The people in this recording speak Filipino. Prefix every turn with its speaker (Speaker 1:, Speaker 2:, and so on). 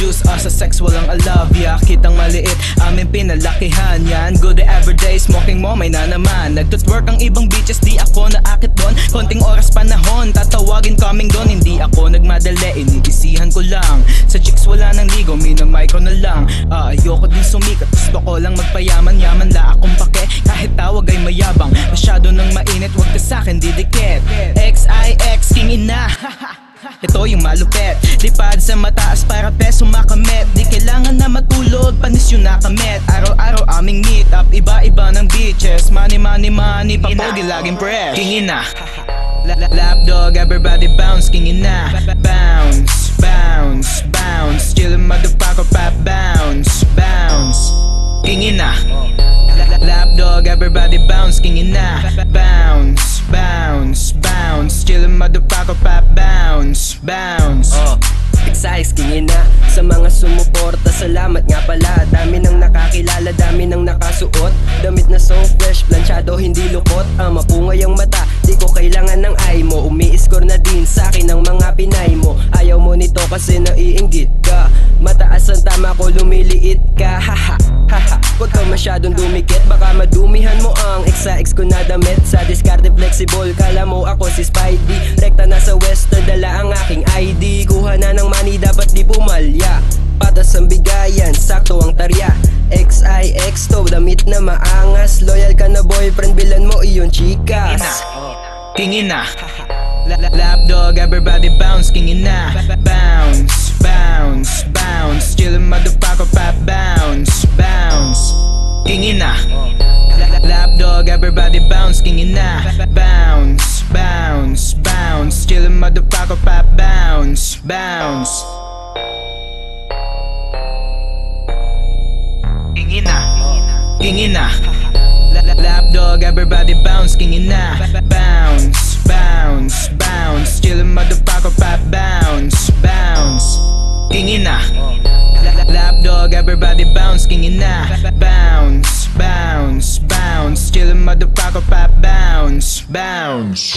Speaker 1: Juice sa sex walang alavya. Kitang maliit, aming pinalakihan yan. Good everyday, smoking mo may na naman. Nagtutwork ang ibang bitches, di ako naakit doon. Konting oras panahon, tatawagin coming doon. Hindi ako nagmadali, inibisihan ko lang. Sa chicks wala nang ligo, minamay ko na lang. Ayoko din sumikat, gusto ko lang magpayaman. Yaman la akong pake, kahit tawag ay mayabang. Masyado nang mainit, wag ka sa'kin didikit. XIX, king ina. Ito yung malupet, lipad sa mataas para peso makamit. Di kailangan na matulog, panis yung nakamit. Araw-araw aming meet up, iba-iba ng bitches. Money, money, money, papogi laging fresh. King ina, lapdog, everybody bounce. King ina, bounce, bounce, bounce. Chillin' motherfucker, pop, bounce, bounce. King ina, lapdog, everybody bounce. King ina, bounce, bounce, bounce. Chillin' motherfucker, pop, bounce, bounce.
Speaker 2: Excites, king ina. Sa mga sumuporta, salamat nga pala. Dami nang nakakilala, dami nang nakasuot. Damit na so fresh, planchado, hindi lukot. Mapungay ang mata, di ko kailangan ng eye mo. Umi-score na din sa akin ang mga Pinay mo. Ayaw mo nito kasi naiinggit ka. Mataas ang tama ko, lumiliit ka. Haha, haha, huwag ka masyadong dumikit. Baka madumihan mo ang ex ko na damit. Sa diskarte flexible, kala mo ako si Spidey. Rekta na sa western, dala ang aking ID. Kuha na ng money, dapat di pumalya. Patas ang bigayan, sakto ang tarya. XIX to, damit na maangas. Loyal ka na boyfriend, bilan mo iyon chikas.
Speaker 1: King ina, lapdog, everybody bounce. King ina, bounce, bounce, bounce. Chillin' motherfucker, pop, bounce, bounce. King ina, lapdog, everybody bounce. King ina, bounce, bounce, bounce. Chillin' motherfucker, pop, bounce, bounce. King ina, king ina, lapdog, everybody bounce. King ina, bounce, bounce, bounce. Chillin' motherfucker, pop, bounce, bounce. King ina, lapdog, everybody bounce. King ina, bounce, bounce, bounce. Chillin' motherfucker, pop, bounce, bounce.